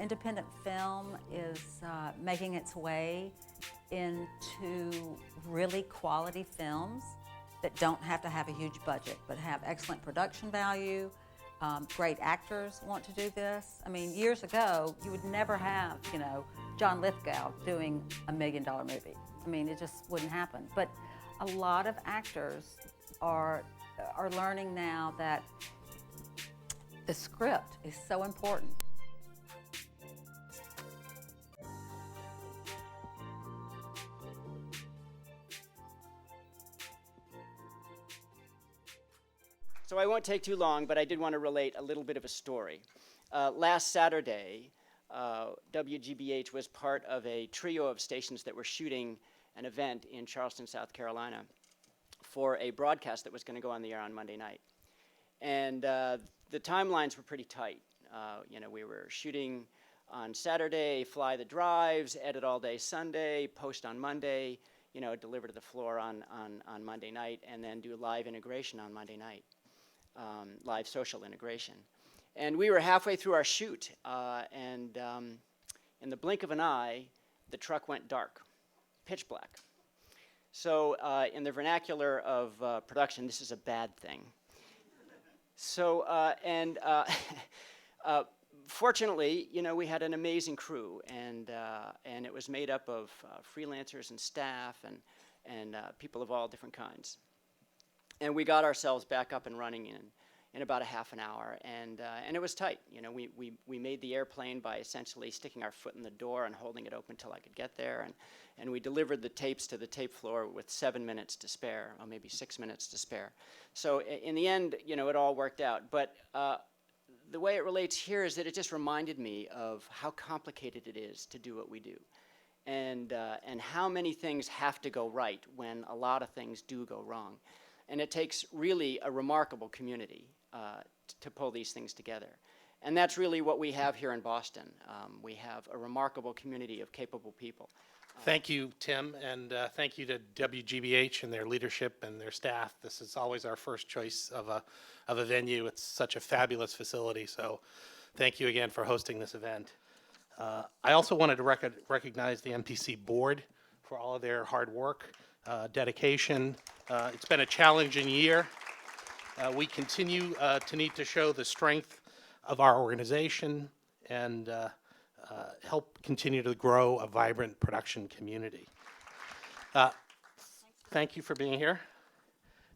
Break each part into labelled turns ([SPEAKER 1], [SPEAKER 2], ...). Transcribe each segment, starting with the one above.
[SPEAKER 1] independent film is making its way into really quality films that don't have to have a huge budget, but have excellent production value. Great actors want to do this. I mean, years ago, you would never have, John Lithgow doing a $1 million movie. I mean, it just wouldn't happen. But a lot of actors are learning now that the script is so important.
[SPEAKER 2] So I won't take too long, but I did want to relate a little bit of a story. Last Saturday, WGBH was part of a trio of stations that were shooting an event in Charleston, South Carolina for a broadcast that was going to go on the air on Monday night. And the timelines were pretty tight. We were shooting on Saturday, fly the drives, edit all day Sunday, post on Monday, deliver to the floor on Monday night, and then do live integration on Monday night. Live social integration. And we were halfway through our shoot, and in the blink of an eye, the truck went dark, pitch black. So in the vernacular of production, this is a bad thing. So, fortunately, we had an amazing crew, and it was made up of freelancers and staff and people of all different kinds. And we got ourselves back up and running in about a half an hour, and it was tight. We made the airplane by essentially sticking our foot in the door and holding it open till I could get there, and we delivered the tapes to the tape floor with 7 minutes to spare, or maybe 6 minutes to spare. So in the end, it all worked out. But the way it relates here is that it just reminded me of how complicated it is to do what we do, and how many things have to go right when a lot of things do go wrong. And it takes really a remarkable community to pull these things together. And that's really what we have here in Boston. We have a remarkable community of capable people.
[SPEAKER 3] Thank you, Tim, and thank you to WGBH and their leadership and their staff. This is always our first choice of a venue. It's such a fabulous facility, so thank you again for hosting this event. I also wanted to recognize the MPC board for all of their hard work, dedication. It's been a challenging year. We continue to need to show the strength of our organization and help continue to grow a vibrant production community. Thank you for being here.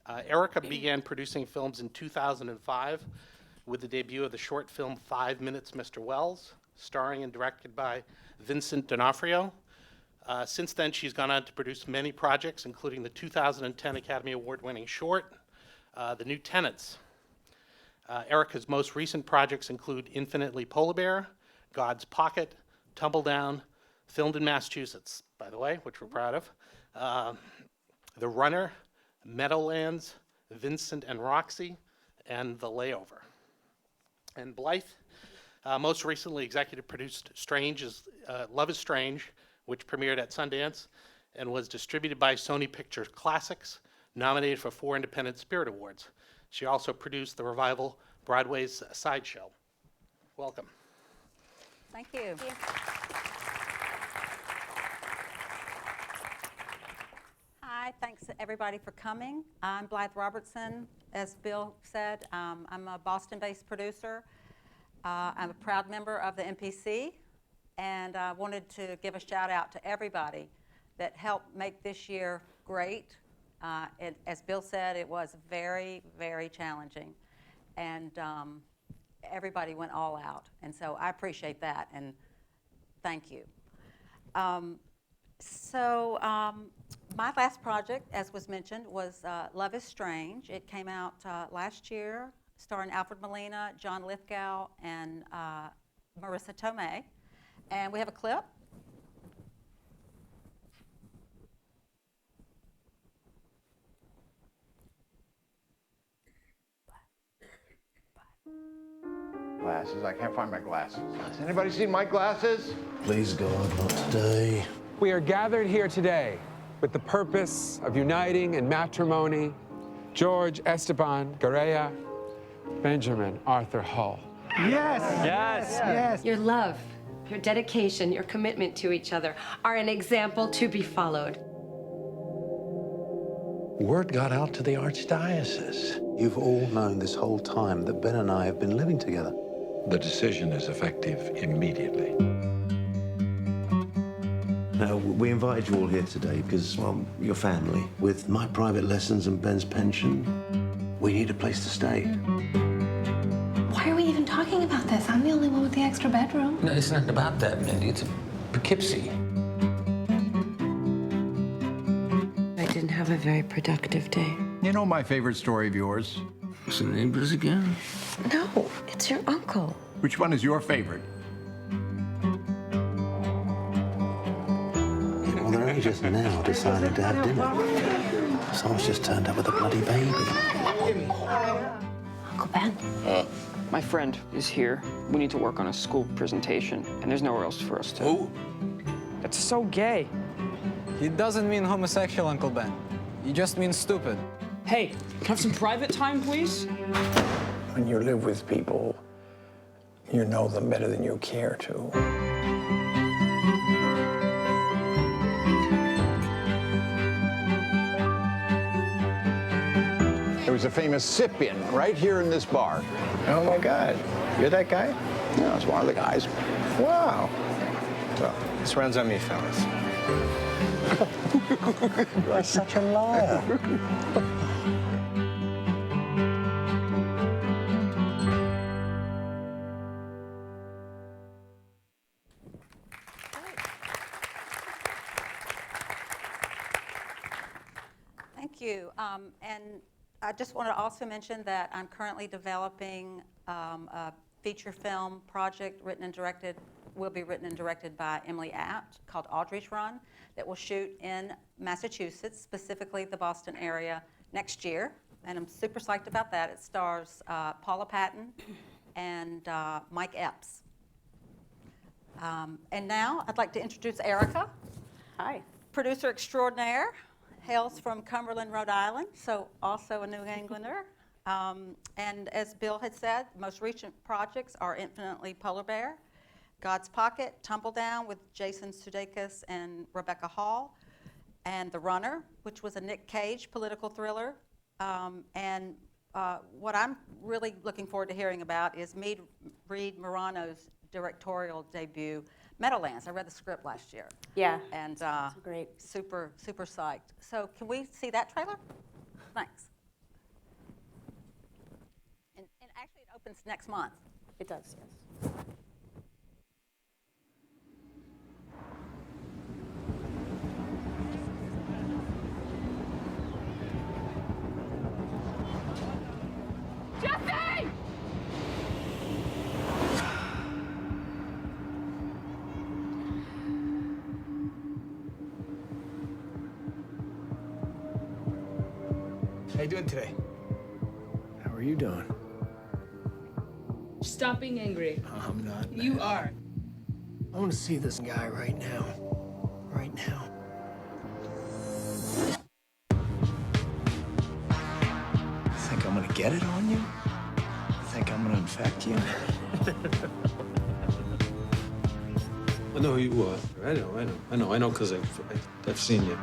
[SPEAKER 3] Ericka began producing films in 2005 with the debut of the short film 5 Minutes, Mr. Wells, starring and directed by Vincent D'Onofrio. Since then, she's gone on to produce many projects, including the 2010 Academy Award-winning short, The New Tenants. Ericka's most recent projects include Infinitely Polar Bear, God's Pocket, Tumbledown, filmed in Massachusetts, by the way, which we're proud of, The Runner, Meadowlands, Vincent and Roxy, and The Layover. And Blythe most recently executive produced Love is Strange, which premiered at Sundance and was distributed by Sony Pictures Classics, nominated for 4 Independent Spirit Awards. She also produced the revival Broadway's Sideshow. Welcome.
[SPEAKER 1] Thank you. Thank you. Hi, thanks everybody for coming. I'm Blythe Robertson. As Bill said, I'm a Boston-based producer. I'm a proud member of the MPC, and I wanted to give a shout out to everybody that helped make this year great. As Bill said, it was very, very challenging, and everybody went all out, and so I appreciate that, and thank you. My last project, as was mentioned, was Love is Strange. It came out last year, starring Alfred Molina, John Lithgow, and Marissa Tomei. And we have a clip.
[SPEAKER 4] Glasses. I can't find my glasses. Has anybody seen my glasses?
[SPEAKER 5] Please God, not today.
[SPEAKER 6] We are gathered here today with the purpose of uniting in matrimony George Esteban Garea, Benjamin Arthur Hull.
[SPEAKER 4] Yes.
[SPEAKER 7] Yes.
[SPEAKER 4] Yes.
[SPEAKER 8] Your love
[SPEAKER 7] Your dedication, your commitment to each other are an example to be followed.
[SPEAKER 5] Word got out to the Archdiocese. You've all known this whole time that Ben and I have been living together.
[SPEAKER 8] The decision is effective immediately.
[SPEAKER 9] We invited you all here today because, well, you're family.
[SPEAKER 5] With my private lessons and Ben's pension, we need a place to stay.
[SPEAKER 10] Why are we even talking about this? I'm the only one with the extra bedroom.
[SPEAKER 11] No, it's not about that, Mindy. It's Poughkeepsie.
[SPEAKER 7] I didn't have a very productive day.
[SPEAKER 8] You know my favorite story of yours?
[SPEAKER 11] What's the name of this again?
[SPEAKER 7] No, it's your uncle.
[SPEAKER 8] Which one is your favorite?
[SPEAKER 5] Well, they're only just now deciding to have dinner. Someone's just turned up with a bloody baby.
[SPEAKER 10] Uncle Ben.
[SPEAKER 12] My friend is here. We need to work on a school presentation, and there's nowhere else for us to.
[SPEAKER 11] Who?
[SPEAKER 12] That's so gay.
[SPEAKER 13] He doesn't mean homosexual, Uncle Ben. He just means stupid.
[SPEAKER 12] Hey, can I have some private time, please?
[SPEAKER 14] When you live with people, you know them better than you care to.
[SPEAKER 4] There was a famous sip-in right here in this bar.
[SPEAKER 14] Oh my God, you're that guy?
[SPEAKER 4] Yeah, it's one of the guys.
[SPEAKER 14] Wow. Well, this round's on me, fellas.
[SPEAKER 5] You're such a liar.
[SPEAKER 1] Thank you. And I just want to also mention that I'm currently developing a feature film project will be written and directed by Emily Apt, called Audrey's Run, that will shoot in Massachusetts, specifically the Boston area, next year. And I'm super psyched about that. It stars Paula Patton and Mike Epps. And now I'd like to introduce Ericka.
[SPEAKER 7] Hi.
[SPEAKER 1] Producer extraordinaire, hails from Cumberland, Rhode Island, so also a New Englander. And as Bill had said, the most recent projects are Infinitely Polar Bear, God's Pocket, Tumble Down with Jason Sudeikis and Rebecca Hall, and The Runner, which was a Nick Cage political thriller. What I'm really looking forward to hearing about is Reed Morano's directorial debut, Meadowlands. I read the script last year.
[SPEAKER 7] Yeah.
[SPEAKER 1] And
[SPEAKER 7] great.
[SPEAKER 1] super psyched. So can we see that trailer? Thanks. And actually it opens next month.
[SPEAKER 7] It does, yes.
[SPEAKER 10] Jesse!
[SPEAKER 13] How you doing today?
[SPEAKER 14] How are you doing?
[SPEAKER 10] Stop being angry.
[SPEAKER 14] I'm not.
[SPEAKER 10] You are.
[SPEAKER 14] I want to see this guy right now. Right now. Think I'm gonna get it on you? Think I'm gonna infect you?
[SPEAKER 13] I know who you are. I know, because I've seen you.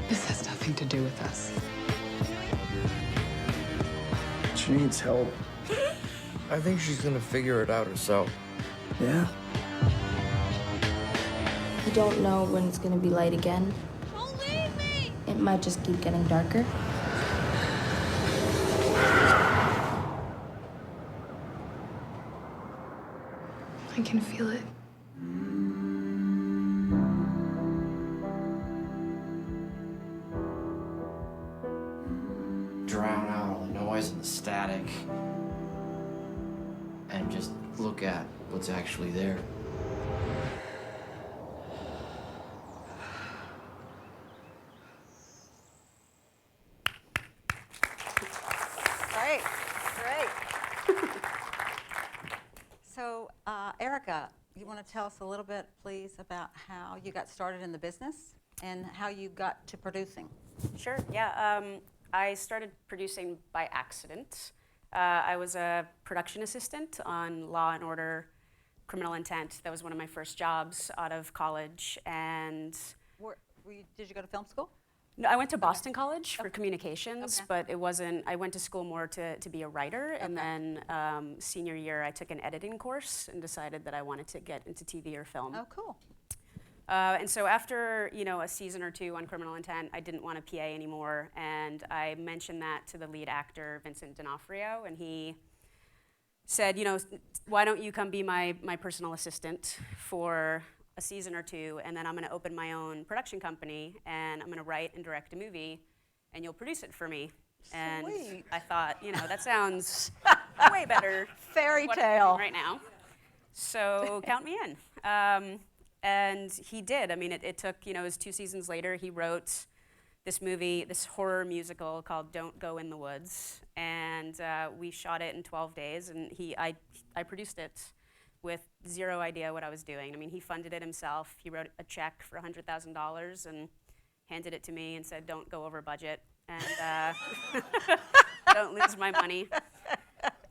[SPEAKER 10] This has nothing to do with us.
[SPEAKER 14] She needs help.
[SPEAKER 11] I think she's gonna figure it out herself.
[SPEAKER 14] Yeah?
[SPEAKER 10] You don't know when it's gonna be light again. Don't leave me! It might just keep getting darker. I can feel it.
[SPEAKER 11] Drown out all the noise and the static. And just look at what's actually there.
[SPEAKER 1] Great. So, Ericka, you want to tell us a little bit, please, about how you got started in the business? and how you got to producing.
[SPEAKER 15] Sure, yeah. I started producing by accident. I was a production assistant on Law and Order, Criminal Intent. That was one of my first jobs out of college. And
[SPEAKER 1] did you go to film school?
[SPEAKER 15] no, I went to Boston College for communications, but it wasn't, I went to school more to be a writer. And then senior year, I took an editing course and decided that I wanted to get into TV or film.
[SPEAKER 1] Oh, cool.
[SPEAKER 15] And so after, a season or two on Criminal Intent, I didn't want a PA anymore, and I mentioned that to the lead actor, Vincent D'Onofrio, and he said, why don't you come be my personal assistant for a season or two, and then I'm gonna open my own production company, and I'm gonna write and direct a movie, and you'll produce it for me. And
[SPEAKER 1] Sweet.
[SPEAKER 15] I thought, that sounds way better
[SPEAKER 1] Fairy
[SPEAKER 15] than what I'm
[SPEAKER 1] tale.
[SPEAKER 15] doing right now. So count me in. And he did. I mean, it took, it was 2 seasons later, he wrote this movie, this horror musical called Don't Go in the Woods. And we shot it in 12 days, and I produced it with zero idea what I was doing. I mean, he funded it himself. He wrote a check for $100,000 and handed it to me and said, don't go over budget, and don't lose my money.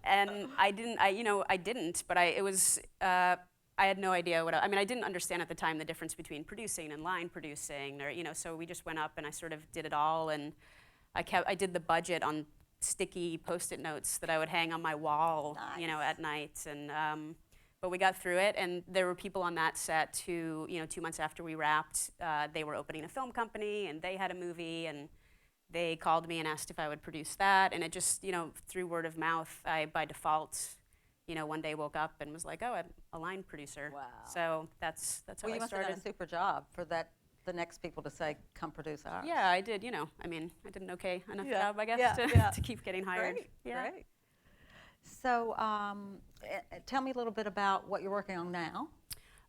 [SPEAKER 15] And I didn't, but I had no idea what I didn't understand at the time the difference between producing and line producing, so we just went up and I sort of did it all, and I did the budget on sticky Post-it notes that I would hang on my wall, at night, and but we got through it, and there were people on that set who, 2 months after we wrapped, they were opening a film company, and they had a movie, and they called me and asked if I would produce that, and it just, through word of mouth, I, by default, one day woke up and was like, oh, I'm a line producer.
[SPEAKER 1] Wow.
[SPEAKER 15] So that's how I started.
[SPEAKER 1] You must have done a super job for the next people to say, come produce ours.
[SPEAKER 15] Yeah, I did, I did an okay enough job, I guess, to keep getting hired.
[SPEAKER 1] Great,
[SPEAKER 15] yeah.
[SPEAKER 1] great. So tell me a little bit about what you're working on now.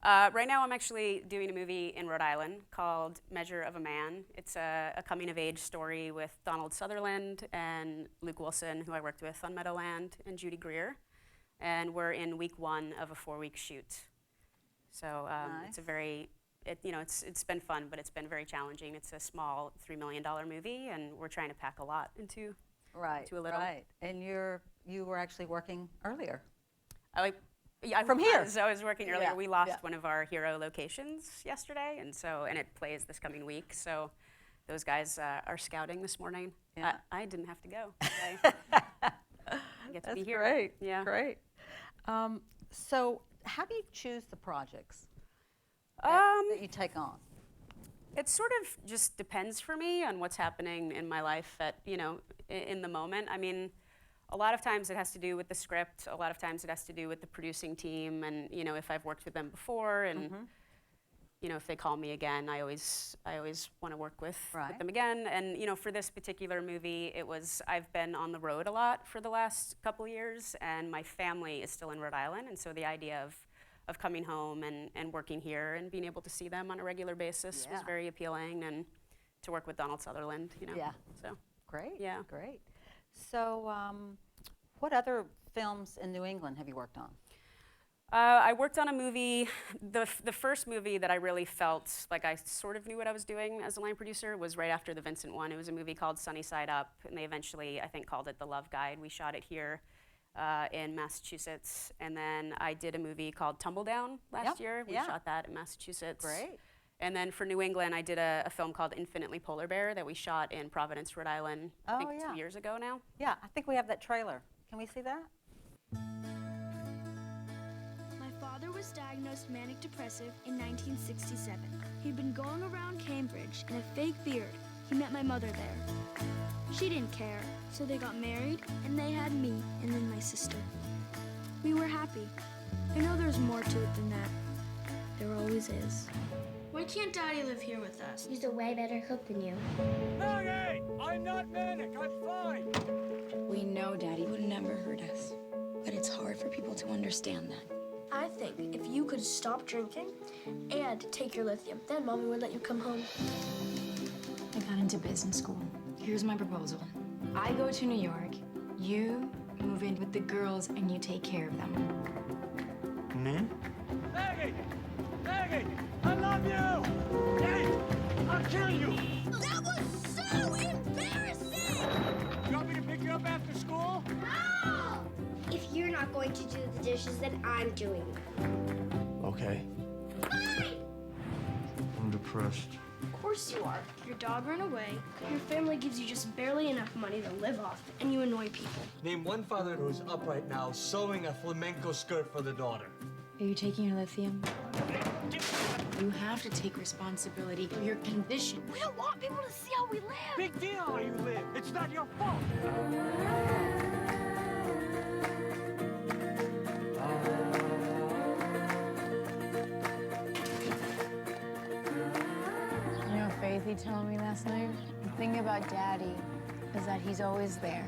[SPEAKER 15] Right now I'm actually doing a movie in Rhode Island called Measure of a Man. It's a coming-of-age story with Donald Sutherland and Luke Wilson, who I worked with on Meadowland, and Judy Greer. And we're in week 1 of a 4-week shoot. So
[SPEAKER 1] Nice.
[SPEAKER 15] it's a very, it's been fun, but it's been very challenging. It's a small $3 million movie, and we're trying to pack a lot into a little.
[SPEAKER 1] Right. And you were actually working earlier.
[SPEAKER 15] From
[SPEAKER 1] here.
[SPEAKER 15] I was working earlier.
[SPEAKER 1] Yeah,
[SPEAKER 15] We lost
[SPEAKER 1] yeah.
[SPEAKER 15] one of our hero locations yesterday, and it plays this coming week. So those guys are scouting this morning.
[SPEAKER 1] Yeah.
[SPEAKER 15] I didn't have to go. I get to be here.
[SPEAKER 1] Great.
[SPEAKER 15] Yeah.
[SPEAKER 1] Great. So how do you choose the projects that you take on?
[SPEAKER 15] It sort of just depends for me on what's happening in my life at, in the moment. I mean, a lot of times it has to do with the script. A lot of times it has to do with the producing team, and if I've worked with them before, and if they call me again, I always want to work with them again. And for this particular movie, I've been on the road a lot for the last couple years, and my family is still in Rhode Island, and so the idea of coming home and working here and being able to see them on a regular basis was very appealing, and to work with Donald Sutherland,
[SPEAKER 1] Yeah.
[SPEAKER 15] So
[SPEAKER 1] Great.
[SPEAKER 15] Yeah.
[SPEAKER 1] Great. So what other films in New England have you worked on?
[SPEAKER 15] I worked on a movie, the first movie that I really felt like I sort of knew what I was doing as a line producer was right after the Vincent one. It was a movie called Sunny Side Up, and they eventually, I think, called it The Love Guide. We shot it here in Massachusetts, and then I did a movie called Tumble Down last year. We shot that in Massachusetts.
[SPEAKER 1] Great.
[SPEAKER 15] And then for New England, I did a film called Infinitely Polar Bear that we shot in Providence, Rhode Island, I think 2 years ago now.
[SPEAKER 1] Yeah, I think we have that trailer. Can we see that?
[SPEAKER 16] My father was diagnosed manic depressive in 1967. He'd been going around Cambridge in a fake beard. He met my mother there. She didn't care, so they got married, and they had me, and then my sister. We were happy. I know there's more to it than that. There always is. Why can't Daddy live here with us?
[SPEAKER 10] He's a way better cook than you.
[SPEAKER 17] Maggie! I'm not manic, I'm fine!
[SPEAKER 18] We know Daddy would never hurt us, but it's hard for people to understand that.
[SPEAKER 16] I think if you could stop drinking and take your lithium, then Mommy would let you come home.
[SPEAKER 18] I got into business school. Here's my proposal. I go to New York, you move in with the girls, and you take care of them.
[SPEAKER 17] Maggie! Maggie! I love you! Hey! I'll kill
[SPEAKER 16] than I'm doing.
[SPEAKER 11] Okay. I'm depressed.
[SPEAKER 16] Of course you are. Your dog ran away, your family gives you just barely enough money to live off, and you annoy people.
[SPEAKER 17] Name one father who's up right now sewing a flamenco skirt for the daughter.
[SPEAKER 18] Are you taking your lithium? You have to take responsibility for your condition.
[SPEAKER 16] We don't want people to see how we live.
[SPEAKER 17] Big deal how you live. It's not your fault.
[SPEAKER 18] You know, Faithy told me last night, the thing about Daddy is that he's always there.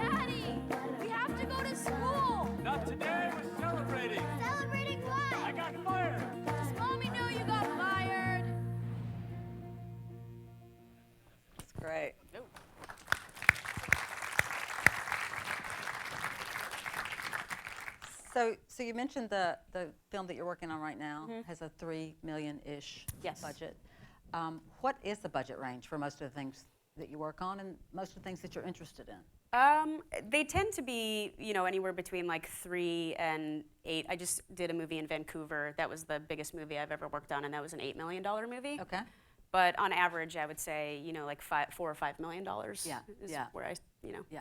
[SPEAKER 16] Daddy, we have to go to school.
[SPEAKER 17] Not today, we're celebrating.
[SPEAKER 16] Celebrating what?
[SPEAKER 17] I got fired.
[SPEAKER 16] Does Mommy know you got fired?
[SPEAKER 1] That's great. So you mentioned the film that you're working on right now has a $3 million-ish budget. What is the budget range for most of the things that you work on and most of the things that you're interested in?
[SPEAKER 15] They tend to be, you know, anywhere between like 3 and 8. I just did a movie in Vancouver. That was the biggest movie I've ever worked on, and that was an $8 million movie.
[SPEAKER 1] Okay.
[SPEAKER 15] But on average, I would say, you know, like $4 or $5 million is where I,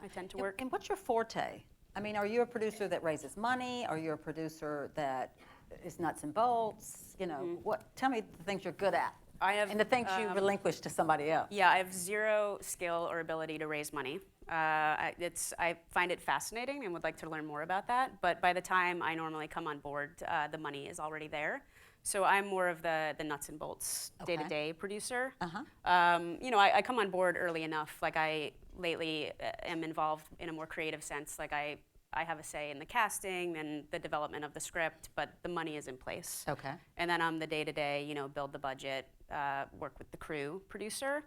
[SPEAKER 15] I tend to work.
[SPEAKER 1] And what's your forte? I mean, are you a producer that raises money? Are you a producer that is nuts and bolts? You know, tell me the things you're good at. And the things you relinquish to somebody else.
[SPEAKER 15] Yeah, I have zero skill or ability to raise money. I find it fascinating and would like to learn more about that. But by the time I normally come on board, the money is already there. So I'm more of the nuts and bolts day-to-day producer. You know, I come on board early enough. Like I lately am involved in a more creative sense. Like I have a say in the casting and the development of the script, but the money is in place.
[SPEAKER 1] Okay.
[SPEAKER 15] And then I'm the day-to-day, you know, build the budget, work with the crew producer.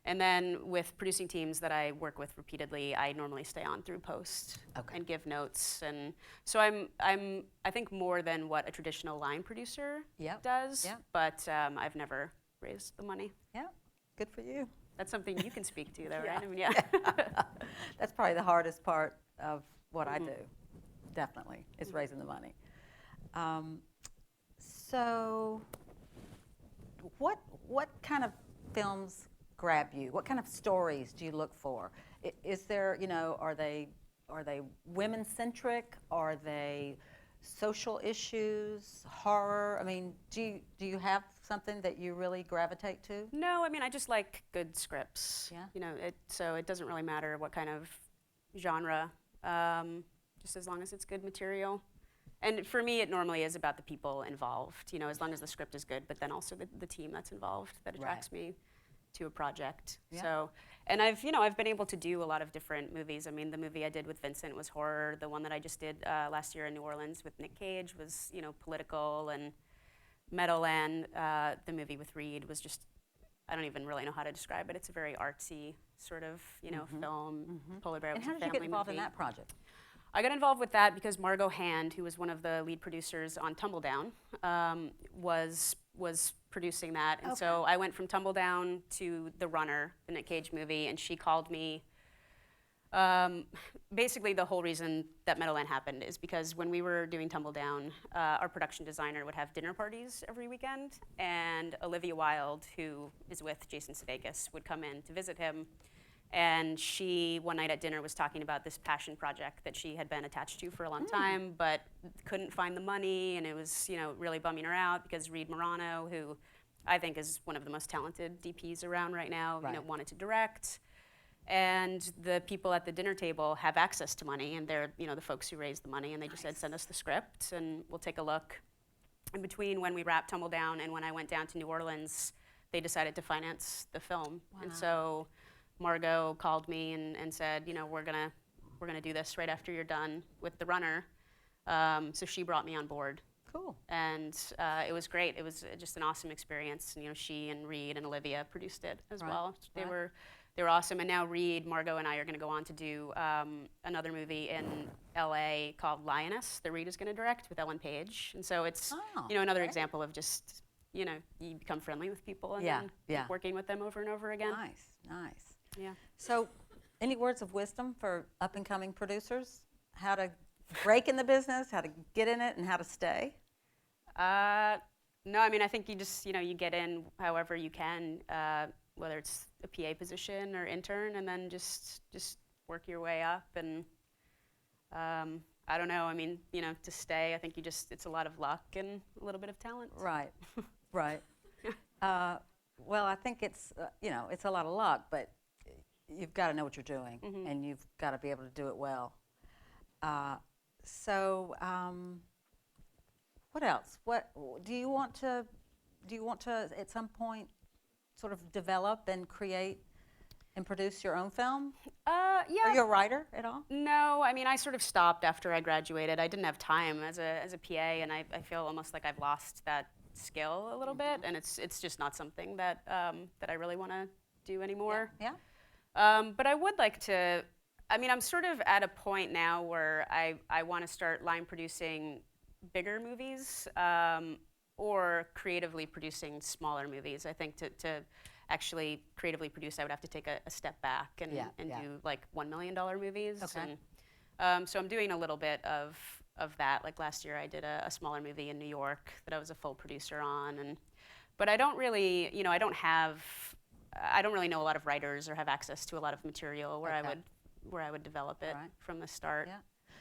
[SPEAKER 15] And then with producing teams that I work with repeatedly, I normally stay on through post and give notes. And so I'm I think more than what a traditional line producer does, but I've never raised the money.
[SPEAKER 1] Yeah, good for you.
[SPEAKER 15] That's something you can speak to though,
[SPEAKER 1] Yeah.
[SPEAKER 15] right? I mean,
[SPEAKER 1] That's probably the hardest part of what I do, definitely, is raising the money. So what kind of films grab you? What kind of stories do you look for? Is there, you know, are they women-centric? Are they social issues, horror? I mean, do you have something that you really gravitate to?
[SPEAKER 15] No, I mean, I just like good scripts.
[SPEAKER 1] Yeah.
[SPEAKER 15] You know, so it doesn't really matter what kind of genre, just as long as it's good material. And for me, it normally is about the people involved, you know, as long as the script is good, but then also the team that's involved that attracts me to a project.
[SPEAKER 1] Yeah.
[SPEAKER 15] So, and I've been able to do a lot of different movies. I mean, the movie I did with Vincent was horror. The one that I just did last year in New Orleans with Nick Cage was, you know, political and Meadowland. The movie with Reed was just, I don't even really know how to describe it. It's a very artsy sort of, you know, film. Polar Bear.
[SPEAKER 1] And how did you get involved in that project?
[SPEAKER 15] I got involved with that because Margot Hand, who was one of the lead producers on Tumbledown, was producing that. And so I went from Tumbledown to The Runner, the Nick Cage movie, and she called me. Basically, the whole reason that Meadowland happened is because when we were doing Tumbledown, our production designer would have dinner parties every weekend, and Olivia Wilde, who is with Jason Sudeikis, would come in to visit him. And she, one night at dinner, was talking about this passion project that she had been attached to for a long time, but couldn't find the money, and it was, you know, really bumming her out because Reed Morano, who I think is one of the most talented DPs around right now, you know, wanted to direct. And the people at the dinner table have access to money, and they're, you know, the folks who raised the money, and they just said, send us the script, and we'll take a look. In between when we wrapped Tumbledown and when I went down to New Orleans, they decided to finance the film. And so Margot called me and said, you know, we're gonna do this right after you're done with The Runner. So she brought me on board.
[SPEAKER 1] Cool.
[SPEAKER 15] And it was great. It was just an awesome experience. And, you know, she and Reed and Olivia produced it as well. They were awesome. And now Reed, Margot, and I are going to go on to do another movie in LA called Lioness that Reed is going to direct with Ellen Page. And so it's you know, another example of just, you know, you become friendly with people and then keep working with them over and over again.
[SPEAKER 1] Nice.
[SPEAKER 15] Yeah.
[SPEAKER 1] So Any words of wisdom for up-and-coming producers? How to break in the business, how to get in it, and how to stay?
[SPEAKER 15] No, I mean, I think you just, you get in however you can, whether it's a PA position or intern, and then just work your way up. And I don't know, I mean, to stay, I think it's a lot of luck and a little bit of talent.
[SPEAKER 1] Right, right. Well, I think it's, it's a lot of luck, but you've got to know what you're doing, and you've got to be able to do it well. What else? What do you want to at some point sort of develop and create and produce your own film?
[SPEAKER 15] Yeah.
[SPEAKER 1] Are you a writer at all?
[SPEAKER 15] No, I mean, I sort of stopped after I graduated. I didn't have time as a PA, and I feel almost like I've lost that skill a little bit, and it's just not something that I really want to do anymore.
[SPEAKER 1] Yeah.
[SPEAKER 15] But I would like to. I mean, I'm sort of at a point now where I want to start line producing bigger movies, or creatively producing smaller movies. I think to actually creatively produce, I would have to take a step back and do like $1 million movies.
[SPEAKER 1] Okay.
[SPEAKER 15] And, so I'm doing a little bit of that. Like last year, I did a smaller movie in New York that I was a full producer on. But I don't really, I don't really know a lot of writers or have access to a lot of material where I would develop it from the start.
[SPEAKER 1] Yeah.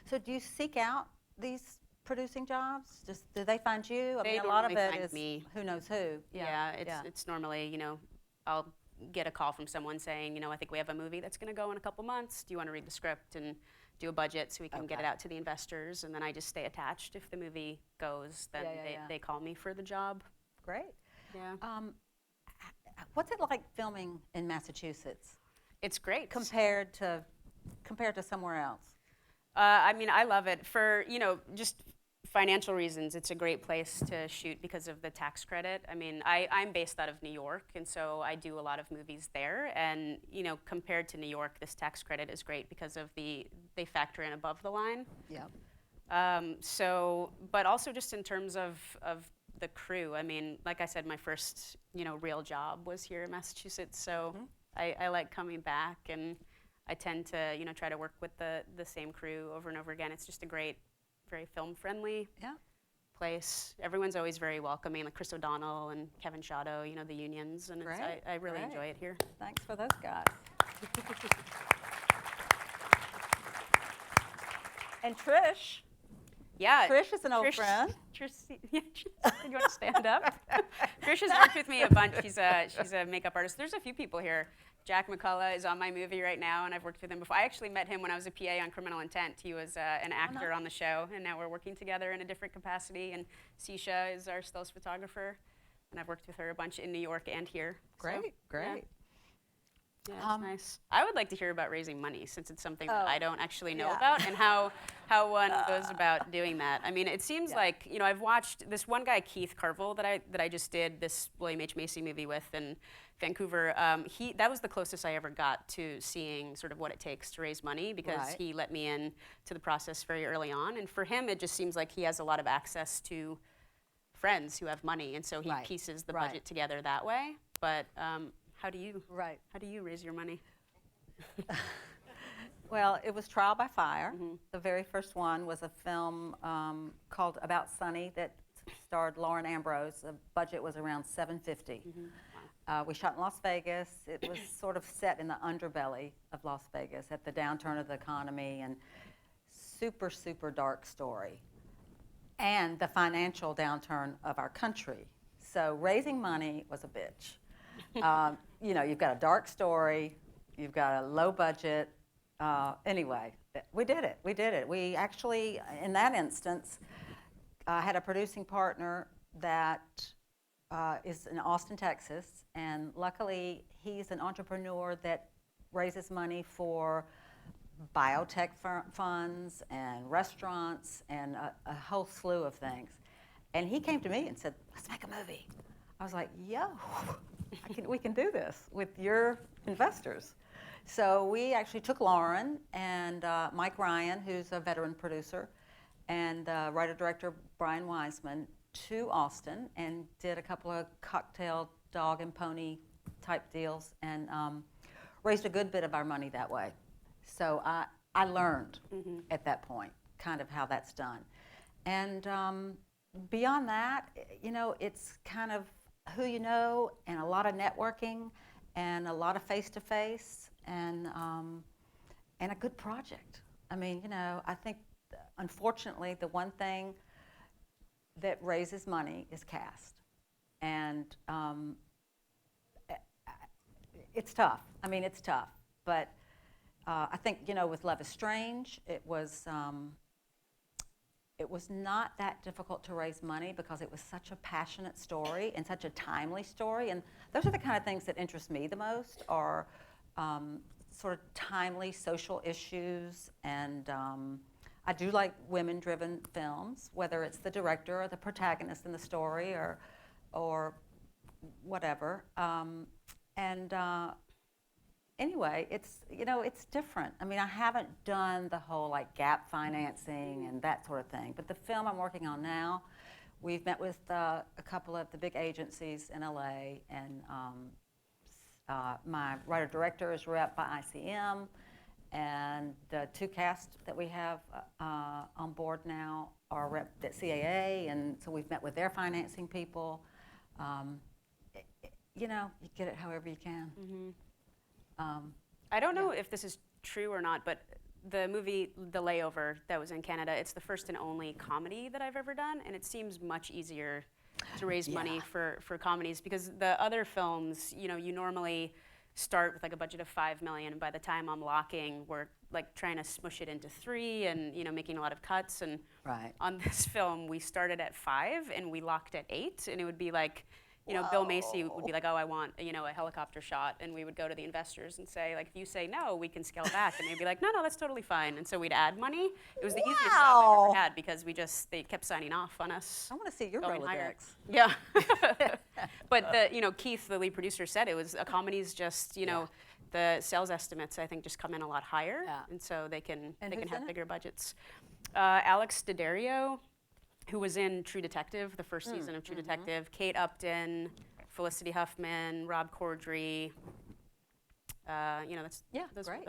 [SPEAKER 1] So do you seek out these producing jobs? Do they find you? I
[SPEAKER 15] They
[SPEAKER 1] mean, a lot of
[SPEAKER 15] normally
[SPEAKER 1] it
[SPEAKER 15] find
[SPEAKER 1] is
[SPEAKER 15] me.
[SPEAKER 1] who knows who.
[SPEAKER 15] It's normally, I'll get a call from someone saying, I think we have a movie that's going to go in a couple months. Do you want to read the script and do a budget so we can get it out to the investors? And then I just stay attached. If the movie goes, then they call me for the job.
[SPEAKER 1] Great.
[SPEAKER 15] Yeah.
[SPEAKER 1] What's it like filming in Massachusetts?
[SPEAKER 15] It's great
[SPEAKER 1] compared to somewhere else.
[SPEAKER 15] I mean, I love it for just financial reasons. It's a great place to shoot because of the tax credit. I mean, I'm based out of New York, and so I do a lot of movies there. And compared to New York, this tax credit is great because of they factor in above the line.
[SPEAKER 1] Yeah.
[SPEAKER 15] But also just in terms of the crew. I mean, like I said, my first real job was here in Massachusetts, so I like coming back, and I tend to try to work with the same crew over and over again. It's just a great, very film-friendly place. Everyone's always very welcoming, like Chris O'Donnell and Kevin Shadow, the unions, and I really enjoy it here.
[SPEAKER 1] Thanks for those guys. And Trish.
[SPEAKER 15] Yeah.
[SPEAKER 1] Trish is an old friend.
[SPEAKER 15] Trish, you want to stand up? Trish has worked with me a bunch. She's a makeup artist. There's a few people here. Jack McCullough is on my movie right now, and I've worked with him before. I actually met him when I was a PA on Criminal Intent. He was an actor on the show, and now we're working together in a different capacity. And Sisha is our stills photographer, and I've worked with her a bunch in New York and here.
[SPEAKER 1] Great.
[SPEAKER 15] Yeah, it's nice. I would like to hear about raising money, since it's something that I don't actually know about, and how one goes about doing that. I mean, it seems like I've watched this one guy, Keith Carville, that I just did this William H. Macy movie with in Vancouver. That was the closest I ever got to seeing sort of what it takes to raise money, because he let me in to the process very early on. And for him, it just seems like he has a lot of access to friends who have money, and so he pieces the budget together that way. But how do you raise your money?
[SPEAKER 1] Well, it was trial by fire. The very first one was a film called About Sunny that starred Lauren Ambrose. The budget was around $750. We shot in Las Vegas. It was sort of set in the underbelly of Las Vegas at the downturn of the economy, and super, super dark story. And the financial downturn of our country. So raising money was a bitch. You've got a dark story, you've got a low budget. Anyway, we did it. We actually, in that instance, had a producing partner that is in Austin, Texas, and luckily he's an entrepreneur that raises money for biotech funds and restaurants and a whole slew of things. And he came to me and said, "Let's make a movie." I was like, "Yo, we can do this with your investors." So we actually took Lauren and Mike Ryan, who's a veteran producer, and writer-director Brian Wiseman to Austin and did a couple of cocktail dog and pony type deals, and raised a good bit of our money that way. So I learned at that point kind of how that's done. And beyond that, you know, it's kind of who you know and a lot of networking and a lot of face-to-face and a good project. I mean, you know, I think, unfortunately, the one thing that raises money is cast. And it's tough. I mean, it's tough. But I think, you know, with Love is Strange, it was not that difficult to raise money because it was such a passionate story and such a timely story. And those are the kind of things that interest me the most, are sort of timely social issues. And I do like women-driven films, whether it's the director or the protagonist in the story or whatever. Anyway, it's, you know, it's different. I mean, I haven't done the whole like gap financing and that sort of thing. But the film I'm working on now, we've met with a couple of the big agencies in LA, and my writer-director is rep by ICM, and the 2 casts that we have on board now are repped at CAA, and so we've met with their financing people. You know, you get it however you can.
[SPEAKER 15] I don't know if this is true or not, but the movie The Layover that was in Canada, it's the first and only comedy that I've ever done, and it seems much easier to raise money for comedies, because the other films, you know, you normally start with like a budget of $5 million, and by the time I'm locking, we're like trying to smush it into 3 and, you know, making a lot of cuts. And on this film, we started at 5 and we locked at 8, and it would be like, you know, Bill Macy would be like, oh, I want, you know, a helicopter shot. And we would go to the investors and say, like, if you say no, we can scale back. And they'd be like, no, that's totally fine. And so we'd add money. It was the easiest job I've ever had, because they kept signing off on us.
[SPEAKER 1] I want to see your rolodex.
[SPEAKER 15] Yeah. But, you know, Keith, the lead producer, said it was a comedy's just, you know, the sales estimates, I think, just come in a lot higher. And so they can have bigger budgets. Alex Daddario, who was in True Detective, the first season of True Detective, Kate Upton, Felicity Huffman, Rob Corddry. You know, those were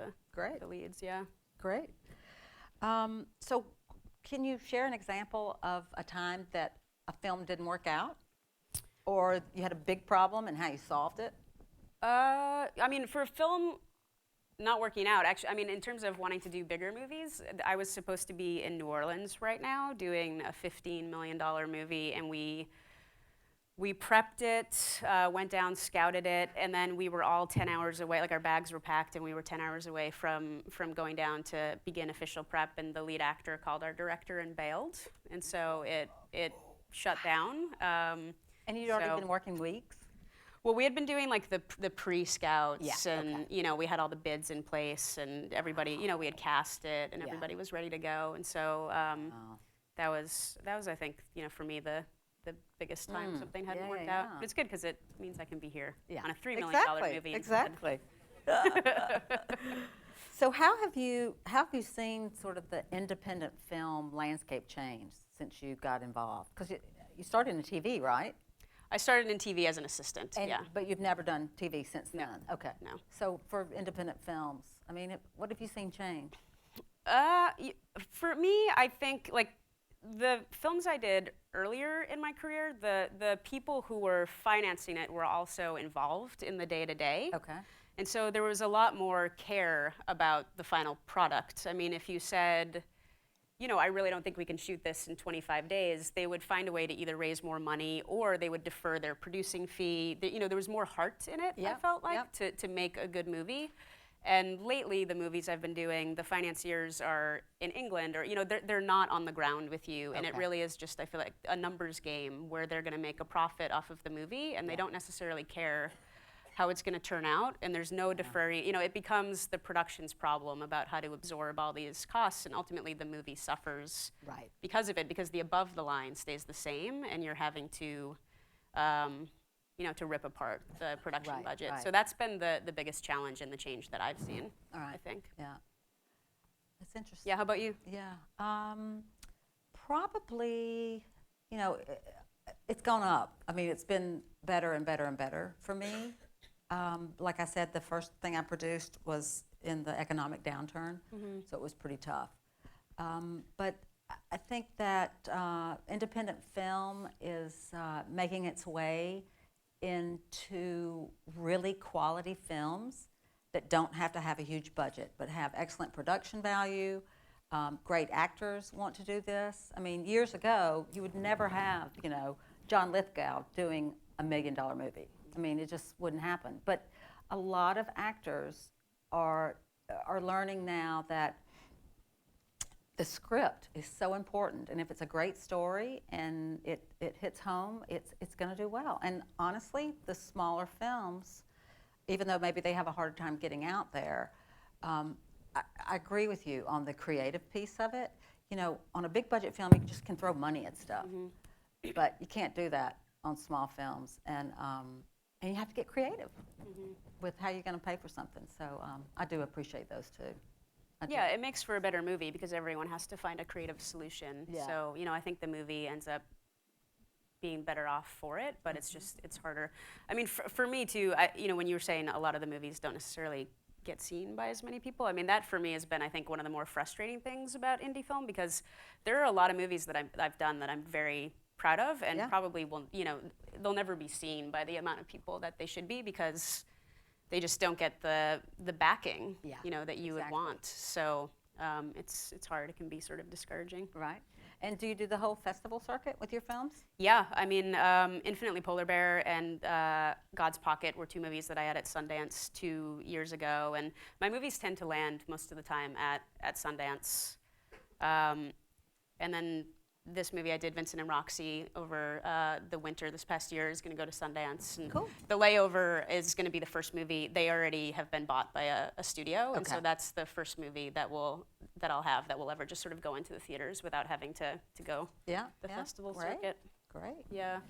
[SPEAKER 15] the leads,
[SPEAKER 1] Great. So can you share an example of a time that a film didn't work out? Or you had a big problem and how you solved it?
[SPEAKER 15] I mean, for a film not working out, actually, I mean, in terms of wanting to do bigger movies, I was supposed to be in New Orleans right now doing a $15 million movie, and we prepped it, went down, scouted it, and then we were all 10 hours away, like our bags were packed, and we were 10 hours away from going down to begin official prep, and the lead actor called our director and bailed, and so it shut down.
[SPEAKER 1] And you'd already been working weeks?
[SPEAKER 15] Well, we had been doing like the pre-scouts, and you know, we had all the bids in place, and everybody, you know, we had cast it, and everybody was ready to go, and so that was I think, you know, for me the biggest time something hadn't worked out. But it's good because it means I can be here on a $3 million movie.
[SPEAKER 1] Exactly. So how have you seen sort of the independent film landscape change since you got involved? Because you started in TV, right?
[SPEAKER 15] I started in TV as an assistant,
[SPEAKER 1] But you've never done TV since then? Okay.
[SPEAKER 15] No.
[SPEAKER 1] So for independent films, I mean, what have you seen change?
[SPEAKER 15] For me, I think, like, the films I did earlier in my career, the people who were financing it were also involved in the day-to-day.
[SPEAKER 1] Okay.
[SPEAKER 15] And so there was a lot more care about the final product. I mean, if you said, you know, I really don't think we can shoot this in 25 days, they would find a way to either raise more money or they would defer their producing fee. You know, there was more heart in it, I felt like, to make a good movie. And lately, the movies I've been doing, the financiers are in England, or, you know, they're not on the ground with you. And it really is just, I feel like, a numbers game where they're going to make a profit off of the movie, and they don't necessarily care how it's going to turn out, and there's no deferring. You know, it becomes the production's problem about how to absorb all these costs, and ultimately the movie suffers because of it, because the above the line stays the same, and you're having to, you know, to rip apart the production budget. So that's been the biggest challenge and the change that I've seen, I think.
[SPEAKER 1] Yeah. That's interesting.
[SPEAKER 15] Yeah, how about you?
[SPEAKER 1] Yeah. Probably, you know, it's gone up. I mean, it's been better and better and better for me. Like I said, the first thing I produced was in the economic downturn, so it was pretty tough. But I think that independent film is making its way into really quality films that don't have to have a huge budget, but have excellent production value. Great actors want to do this. I mean, years ago, you would never have, John Lithgow doing $1 million movie. I mean, it just wouldn't happen. But a lot of actors are learning now that the script is so important, and if it's a great story and it hits home, it's going to do well. And honestly, the smaller films, even though maybe they have a harder time getting out there, I agree with you on the creative piece of it. On a big budget film, you just can throw money at stuff, but you can't do that on small films, and you have to get creative with how you're going to pay for something. So I do appreciate those two.
[SPEAKER 15] Yeah, it makes for a better movie because everyone has to find a creative solution.
[SPEAKER 1] Yeah.
[SPEAKER 15] So, I think the movie ends up being better off for it, but it's harder. I mean, for me too, when you were saying a lot of the movies don't necessarily get seen by as many people, I mean, that for me has been, I think, one of the more frustrating things about indie film, because there are a lot of movies that I've done that I'm very proud of, and probably will, they'll never be seen by the amount of people that they should be, because they just don't get the backing, that you would want. So it's hard. It can be sort of discouraging.
[SPEAKER 1] Right. And do you do the whole festival circuit with your films?
[SPEAKER 15] Yeah. I mean, Infinitely Polar Bear and God's Pocket were two movies that I had at Sundance 2 years ago. And my movies tend to land most of the time at Sundance. And then this movie I did, Vincent and Roxy, over the winter this past year, is going to go to Sundance. And
[SPEAKER 1] cool.
[SPEAKER 15] The Layover is going to be the first movie. They already have been bought by a studio, and so that's the first movie that I'll have that will ever just sort of go into the theaters without having to go the festival circuit.
[SPEAKER 1] Great.
[SPEAKER 15] Yeah,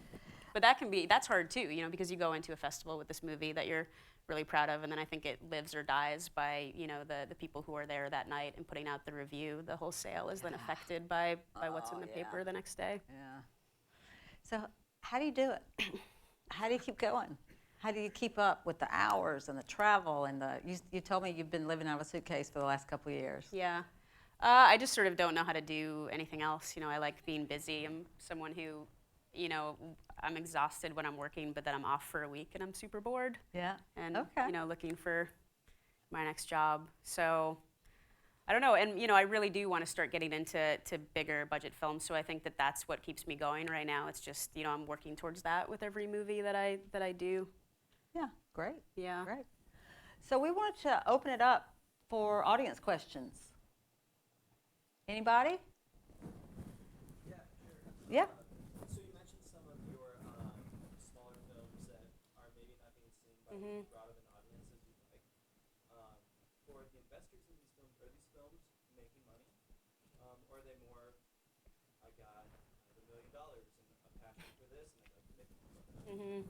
[SPEAKER 15] but that's hard too, because you go into a festival with this movie that you're really proud of, and then I think it lives or dies by the people who are there that night and putting out the review. The whole sale is then affected by what's in the paper the next day.
[SPEAKER 1] Yeah. So how do you do it? How do you keep going? How do you keep up with the hours and the travel and you told me you've been living out of a suitcase for the last couple of years.
[SPEAKER 15] Yeah. I just sort of don't know how to do anything else. I like being busy. I'm someone who, I'm exhausted when I'm working, but then I'm off for a week and I'm super bored.
[SPEAKER 1] Yeah.
[SPEAKER 15] And, looking for my next job. So I don't know. And, I really do want to start getting into bigger budget films. So I think that that's what keeps me going right now. It's just, I'm working towards that with every movie that I do.
[SPEAKER 1] Yeah. Great.
[SPEAKER 15] Yeah.
[SPEAKER 1] Great. So we wanted to open it up for audience questions. Anybody?
[SPEAKER 19] Yeah, sure.
[SPEAKER 1] Yeah.
[SPEAKER 19] So you mentioned some of your smaller films that are maybe not being seen by as broad of an audience as you'd like. For the investors in these films, are these films making money? Or are they more, I got $1 million and a passion for this and I'd like to make it.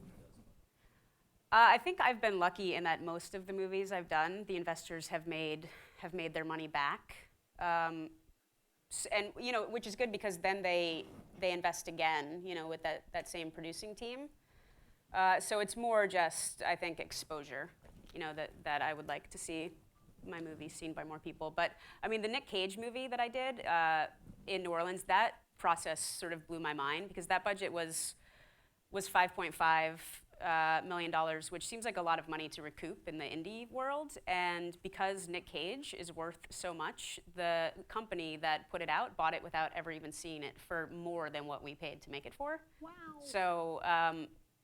[SPEAKER 15] I think I've been lucky in that most of the movies I've done, the investors have made their money back. And which is good because then they invest again, with that same producing team. So it's more just, I think, exposure, that I would like to see my movie seen by more people. But I mean, the Nick Cage movie that I did in New Orleans, that process sort of blew my mind because that budget was $5.5 million, which seems like a lot of money to recoup in the indie world. And because Nick Cage is worth so much, the company that put it out bought it without ever even seeing it for more than what we paid to make it for.
[SPEAKER 1] Wow.
[SPEAKER 15] So, I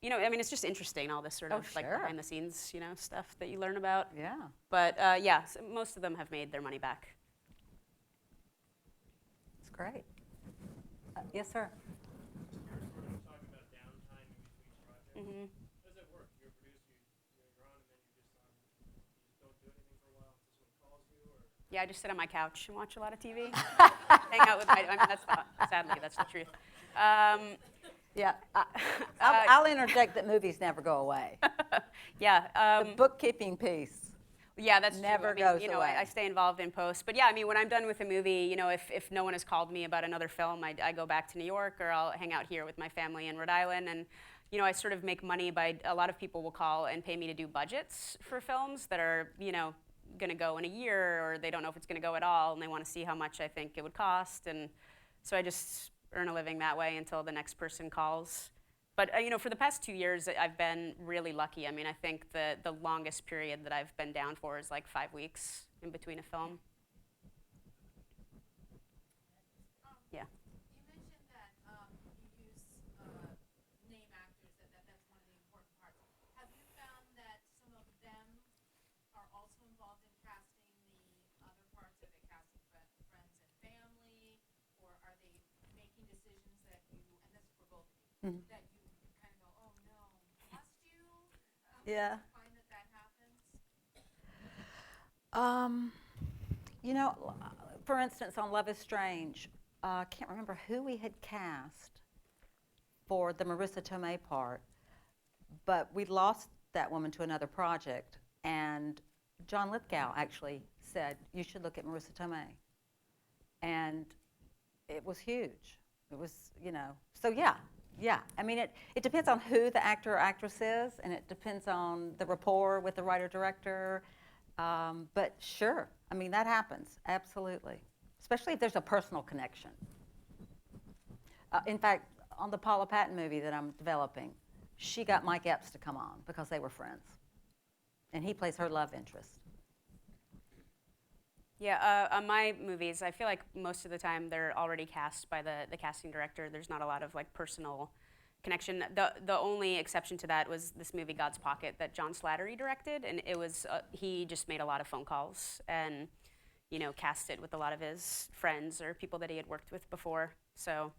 [SPEAKER 15] mean, it's just interesting, all this sort of like behind the scenes, stuff that you learn about.
[SPEAKER 1] Yeah.
[SPEAKER 15] But yeah, so most of them have made their money back.
[SPEAKER 1] That's great. Yes, sir.
[SPEAKER 15] Mm-hmm.
[SPEAKER 19] How does that work? You're a producer, you're on, and then you just don't do anything for a while until someone calls you, or?
[SPEAKER 15] Yeah, I just sit on my couch and watch a lot of TV. Hang out with I mean, sadly, that's the truth.
[SPEAKER 1] Yeah, I'll interject that movies never go away.
[SPEAKER 15] Yeah.
[SPEAKER 1] The bookkeeping piece.
[SPEAKER 15] Yeah, that's
[SPEAKER 1] never
[SPEAKER 15] true. I mean,
[SPEAKER 1] goes away.
[SPEAKER 15] I stay involved in post. But yeah, I mean, when I'm done with a movie, if no one has called me about another film, I go back to New York or I'll hang out here with my family in Rhode Island. And, I sort of make money by, a lot of people will call and pay me to do budgets for films that are, going to go in a year, or they don't know if it's going to go at all, and they want to see how much I think it would cost. And so I just earn a living that way until the next person calls. But for the past 2 years, I've been really lucky. I mean, I think the longest period that I've been down for is like 5 weeks in between a film. Yeah.
[SPEAKER 20] You mentioned that you use name actors, that's one of the important parts. Have you found that some of them are also involved in casting the other parts? Are they casting friends and family? Or are they making decisions that you, and this is for both of you, that you kind of go, oh no, must you?
[SPEAKER 1] Yeah.
[SPEAKER 20] Do you find that happens?
[SPEAKER 1] For instance, on Love is Strange, I can't remember who we had cast for the Marissa Tomei part, but we lost that woman to another project, and John Lithgow actually said, you should look at Marissa Tomei. And it was huge. It was, so yeah. I mean, it depends on who the actor or actress is, and it depends on the rapport with the writer-director. But sure, I mean, that happens, absolutely. Especially if there's a personal connection. In fact, on the Paula Patton movie that I'm developing, she got Mike Epps to come on because they were friends. And he plays her love interest.
[SPEAKER 15] Yeah, on my movies, I feel like most of the time they're already cast by the casting director. There's not a lot of personal connection. The only exception to that was this movie God's Pocket that John Slattery directed, and it was he just made a lot of phone calls and cast it with a lot of his friends or people that he had worked with before. So,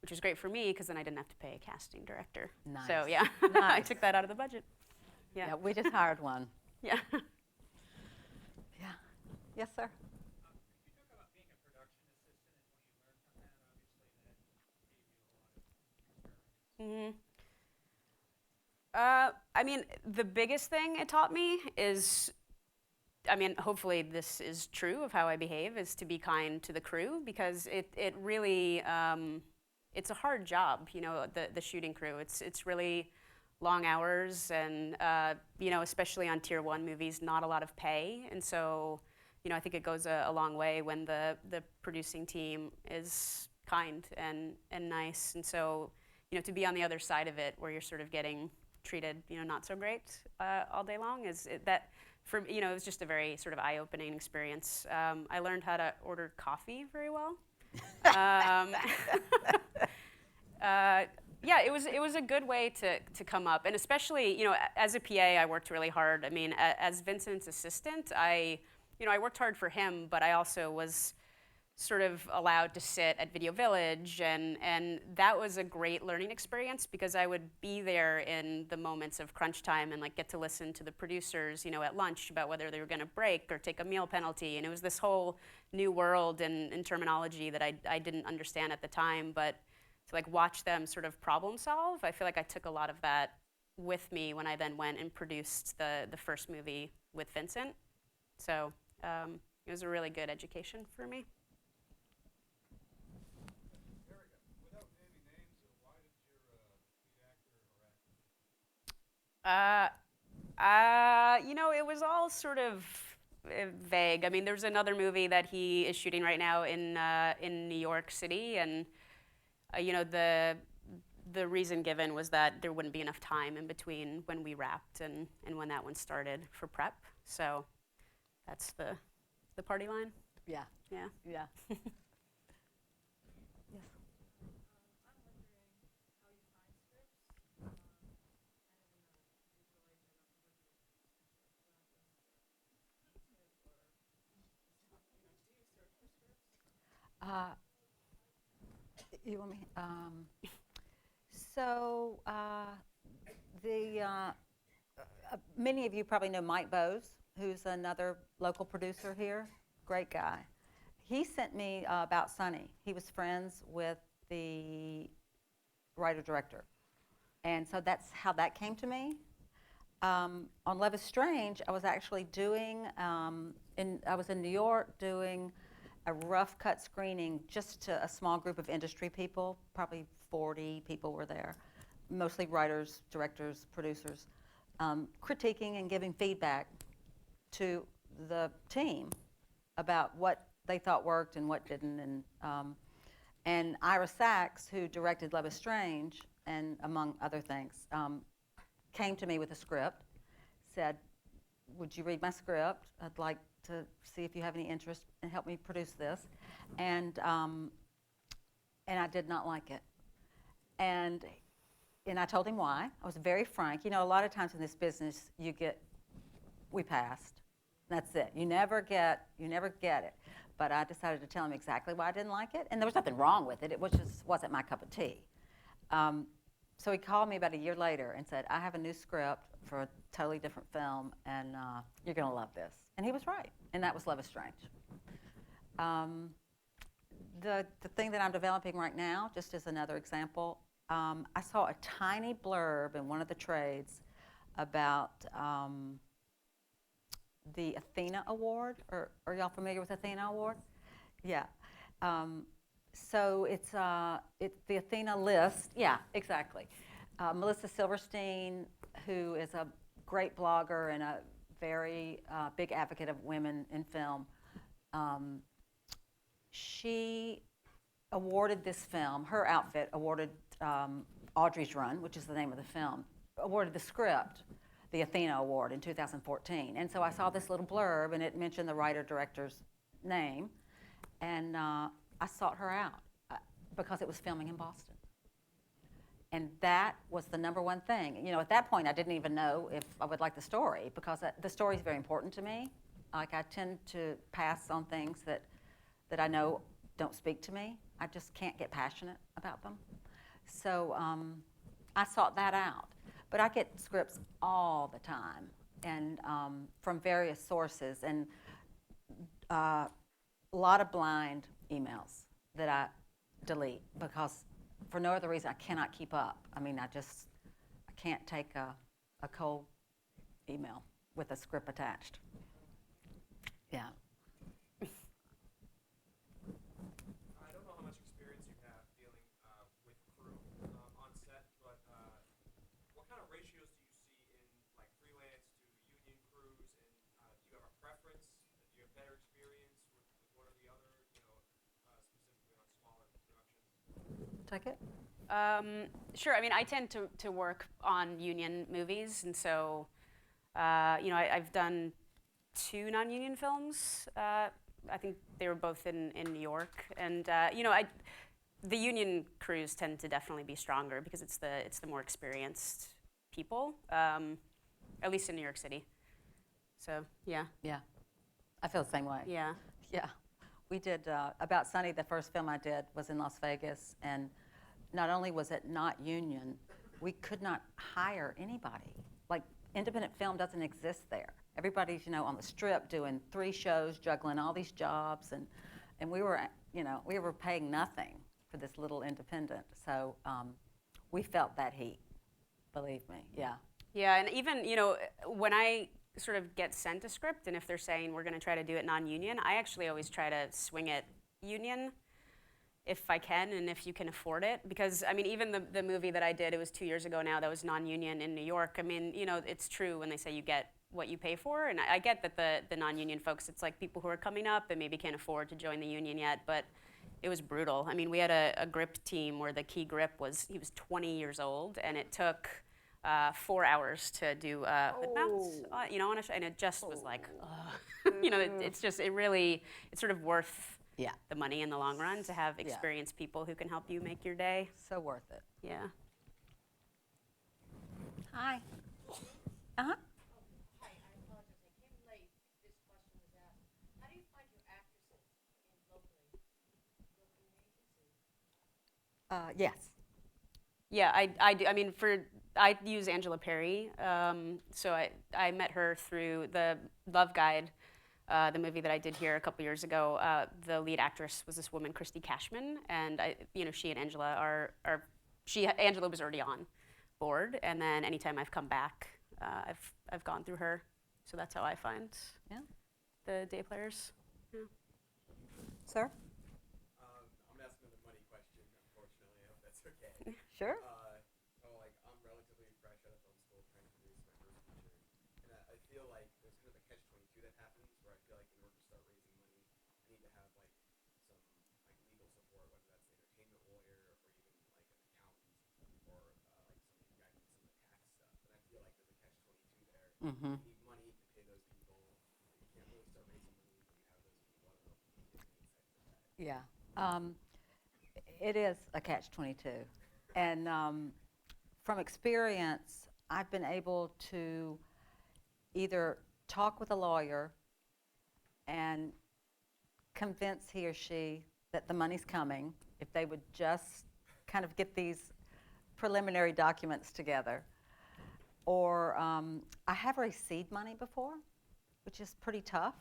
[SPEAKER 15] which was great for me because then I didn't have to pay a casting director.
[SPEAKER 1] Nice.
[SPEAKER 15] So yeah,
[SPEAKER 1] Nice.
[SPEAKER 15] I took that out of the budget.
[SPEAKER 1] Yeah, we just hired one.
[SPEAKER 15] Yeah.
[SPEAKER 1] Yeah. Yes, sir.
[SPEAKER 15] I mean, the biggest thing it taught me is, hopefully this is true of how I behave, is to be kind to the crew, because it really, it's a hard job, the shooting crew. It's really long hours, and especially on tier 1 movies, not a lot of pay. And so, I think it goes a long way when the producing team is kind and nice. And so, to be on the other side of it, where you're sort of getting treated, not so great all day long, it was just a very sort of eye-opening experience. I learned how to order coffee very well. Yeah, it was a good way to come up, and especially as a PA, I worked really hard. I mean, as Vincent's assistant, I worked hard for him, but I also was sort of allowed to sit at Video Village, and that was a great learning experience because I would be there in the moments of crunch time and get to listen to the producers, at lunch about whether they were going to break or take a meal penalty, and it was this whole new world and terminology that I didn't understand at the time, but to watch them sort of problem solve, I feel like I took a lot of that with me when I then went and produced the first movie with Vincent. So it was a really good education for me. It was all sort of vague. I mean, there's another movie that he is shooting right now in New York City, and the reason given was that there wouldn't be enough time in between when we wrapped and when that one started for prep. So that's the party line.
[SPEAKER 1] Yeah.
[SPEAKER 15] Yeah.
[SPEAKER 1] Yeah. Yes. You want me? Many of you probably know Mike Bose, who's another local producer here. Great guy. He sent me About Sunny. He was friends with the writer-director. And so that's how that came to me. On Love is Strange, I was actually doing, I was in New York doing a rough cut screening just to a small group of industry people, probably 40 people were there, mostly writers, directors, producers, critiquing and giving feedback to the team about what they thought worked and what didn't. And Ira Sachs, who directed Love is Strange, and among other things, came to me with a script, said, would you read my script? I'd like to see if you have any interest and help me produce this. And I did not like it. And I told him why. I was very frank. You know, a lot of times in this business, we passed. That's it. You never get it. But I decided to tell him exactly why I didn't like it. And there was nothing wrong with it. It just wasn't my cup of tea. So he called me about a year later and said, I have a new script for a totally different film, and you're going to love this. And he was right. And that was Love is Strange. The thing that I'm developing right now, just as another example, I saw a tiny blurb in one of the trades about the Athena Award. Are y'all familiar with Athena Award? Yeah. So it's the Athena list. Yeah, exactly. Melissa Silverstein, who is a great blogger and a very big advocate of women in film, she awarded this film, her outfit awarded Audrey's Run, which is the name of the film, awarded the script the Athena Award in 2014. And so I saw this little blurb, and it mentioned the writer-director's name, and I sought her out because it was filming in Boston. And that was the number one thing. You know, at that point, I didn't even know if I would like the story, because the story is very important to me. Like, I tend to pass on things that I know don't speak to me. I just can't get passionate about them. So I sought that out. But I get scripts all the time, and from various sources, and a lot of blind emails that I delete because for no other reason I cannot keep up. I mean, I can't take a cold email with a script attached. Yeah.
[SPEAKER 19] I don't know how much experience you have dealing with crew on set, but what kind of ratios do you see in like freelance to union crews, and do you have a preference? Do you have better experience with one or the other, specifically on smaller productions?
[SPEAKER 1] Take it?
[SPEAKER 15] Sure. I mean, I tend to work on union movies, and so, I've done 2 non-union films. I think they were both in New York, and the union crews tend to definitely be stronger because it's the more experienced people, at least in New York City. So yeah.
[SPEAKER 1] Yeah, I feel the same way.
[SPEAKER 15] Yeah.
[SPEAKER 1] Yeah, we did About Sunny. The first film I did was in Las Vegas, and not only was it not union, we could not hire anybody. Like, independent film doesn't exist there. Everybody's, on the Strip doing 3 shows, juggling all these jobs, and we were, we were paying nothing for this little independent. So we felt that heat, believe me. Yeah.
[SPEAKER 15] Yeah, and even, when I sort of get sent a script, and if they're saying we're going to try to do it non-union, I actually always try to swing it union if I can and if you can afford it. Because, I mean, even the movie that I did, it was 2 years ago now, that was non-union in New York. I mean, it's true when they say you get what you pay for. And I get that the non-union folks, it's like people who are coming up and maybe can't afford to join the union yet, but it was brutal. I mean, we had a grip team where the key grip he was 20 years old, and it took 4 hours to do hood mounts, and it just was like, it's sort of worth the money in the long run to have experienced people who can help you make your day.
[SPEAKER 1] So worth it.
[SPEAKER 15] Yeah.
[SPEAKER 1] Hi. Uh-huh.
[SPEAKER 20] Hi, I apologize. I came late. This question was asked. How do you find your actresses locally?
[SPEAKER 1] Yes.
[SPEAKER 15] Yeah, I do. I mean, I use Angela Perry. So I met her through the Love Guide, the movie that I did here a couple years ago. The lead actress was this woman, Christy Cashman, and she and Angela Angela was already on board, and then anytime I've come back, I've gone through her. So that's how I find the day players. Yeah.
[SPEAKER 1] Sir?
[SPEAKER 19] I'm asking the money question, unfortunately. I hope that's okay.
[SPEAKER 1] Sure.
[SPEAKER 19] I'm relatively fresh out of film school trying to produce my first feature. And I feel like there's kind of a catch-22 that happens where to have like some like legal support, whether that's an entertainment lawyer or even like an accountant or like somebody who guides me some of the tax stuff. But I feel like there's a catch-22 there.
[SPEAKER 1] Mhm.
[SPEAKER 19] You need money to pay those people. You can't really start raising money when you have those people. I don't know if you can give any insight to that.
[SPEAKER 1] Yeah. It is a catch-22. And from experience, I've been able to either talk with a lawyer and convince he or she that the money's coming, if they would just kind of get these preliminary documents together. Or I have raised seed money before, which is pretty tough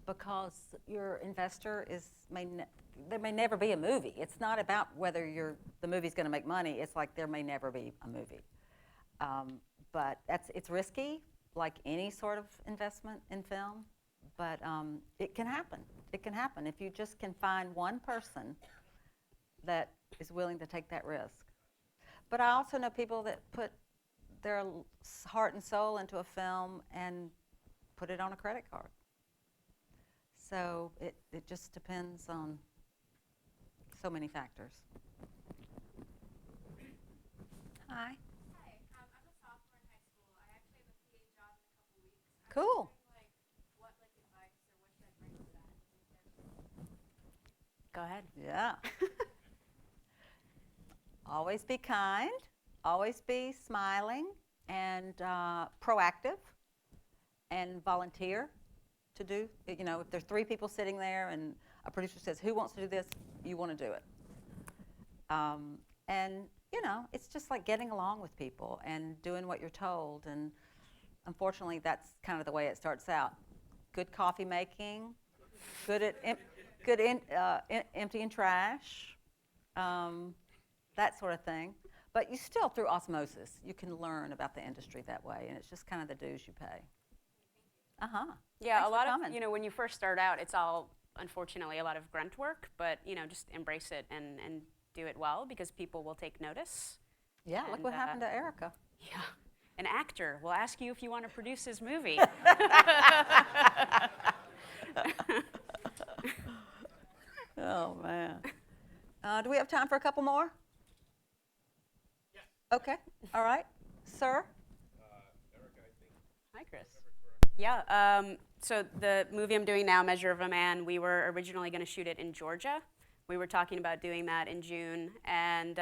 [SPEAKER 1] because your investor there may never be a movie. It's not about whether the movie's going to make money. It's like there may never be a movie. But it's risky, like any sort of investment in film. But it can happen. It can happen if you just can find one person that is willing to take that risk. But I also know people that put their heart and soul into a film and put it on a credit card. So it just depends on so many factors. Hi.
[SPEAKER 20] Hi, I'm a sophomore in high school. I actually have a PA job in a couple weeks.
[SPEAKER 1] Cool.
[SPEAKER 20] Like, what advice or what should I bring to that?
[SPEAKER 15] Go ahead.
[SPEAKER 1] Yeah. Always be kind. Always be smiling and proactive and volunteer to do. You know, if there's 3 people sitting there and a producer says, who wants to do this? You want to do it. And, you know, it's just like getting along with people and doing what you're told. And unfortunately, that's kind of the way it starts out. Good coffee making, good at emptying trash, that sort of thing. But you still, through osmosis, you can learn about the industry that way, and it's just kind of the dues you pay.
[SPEAKER 15] Yeah,
[SPEAKER 1] Thanks
[SPEAKER 15] a lot
[SPEAKER 1] for
[SPEAKER 15] of,
[SPEAKER 1] coming.
[SPEAKER 15] you know, when you first start out, it's all, unfortunately, a lot of grunt work, but, you know, just embrace it and do it well because people will take notice.
[SPEAKER 1] Yeah, look
[SPEAKER 15] And,
[SPEAKER 1] what happened to Ericka.
[SPEAKER 15] Yeah, an actor will ask you if you want to produce his movie.
[SPEAKER 1] Oh, man. Do we have time for a couple more? Yes. Okay, all right. Sir?
[SPEAKER 15] Hi, Chris. Yeah, so the movie I'm doing now, Measure of a Man, we were originally going to shoot it in Georgia. We were talking about doing that in June, and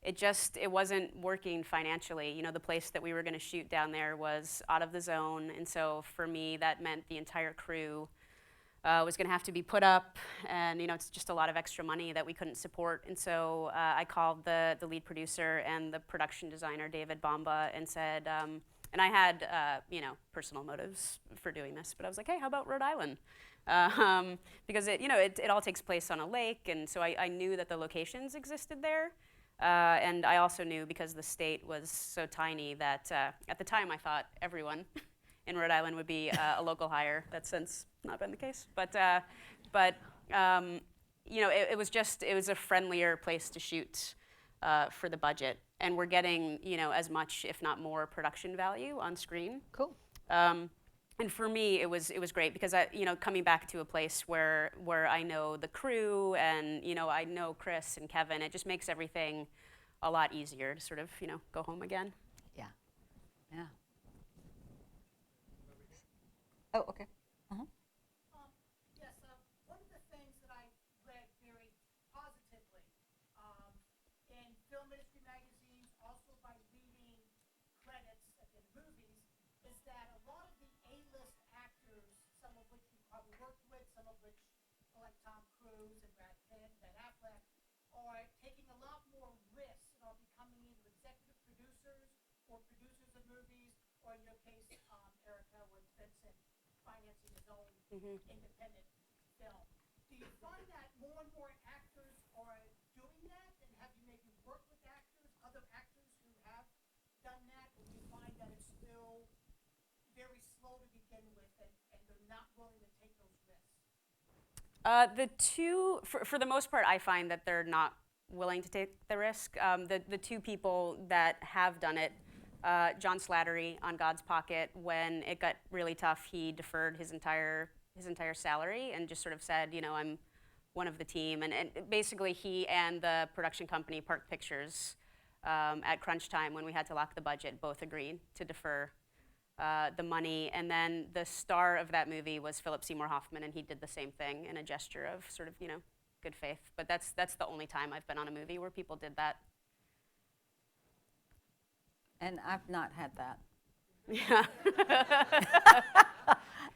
[SPEAKER 15] it wasn't working financially. You know, the place that we were going to shoot down there was out of the zone, and so for me, that meant the entire crew was going to have to be put up, and you know, it's just a lot of extra money that we couldn't support. And so I called the lead producer and the production designer, David Bomba, and said, and I had you know, personal motives for doing this, but I was like, hey, how about Rhode Island? Because it all takes place on a lake, and so I knew that the locations existed there. And I also knew because the state was so tiny that at the time I thought everyone in Rhode Island would be a local hire. That's since not been the case. But you know, it was a friendlier place to shoot for the budget, and we're getting, you know, as much, if not more, production value on screen.
[SPEAKER 1] Cool.
[SPEAKER 15] And for me, it was great because you know, coming back to a place where I know the crew and you know, I know Chris and Kevin, it just makes everything a lot easier to sort of, you know, go home again.
[SPEAKER 1] Yeah. Yeah. Oh, okay.
[SPEAKER 20] Yes, one of the things that I read very positively in film industry magazines, also by reading credits at the movies, is that a lot of the A-list actors, some of which you probably worked with, some of which, like Tom Cruise and Brad Pitt and Ben Affleck, are taking a lot more risks and are becoming either executive producers or producers of movies, or in your case, Ericka with Vincent financing his own independent film. Do you find that more and more actors are doing that? And have you maybe worked with other actors who have done that? Or do you find that it's still very slow to begin with and they're not willing to take those risks?
[SPEAKER 15] The two, for the most part, I find that they're not willing to take the risk. The two people that have done it, John Slattery on God's Pocket, when it got really tough, he deferred his entire his entire salary and just sort of said, you know, I'm one of the team. And basically he and the production company, Park Pictures, at crunch time when we had to lock the budget, both agreed to defer the money. And then the star of that movie was Philip Seymour Hoffman, and he did the same thing in a gesture of sort of, you know, good faith. But that's the only time I've been on a movie where people did that.
[SPEAKER 1] And I've not had that.
[SPEAKER 15] Yeah.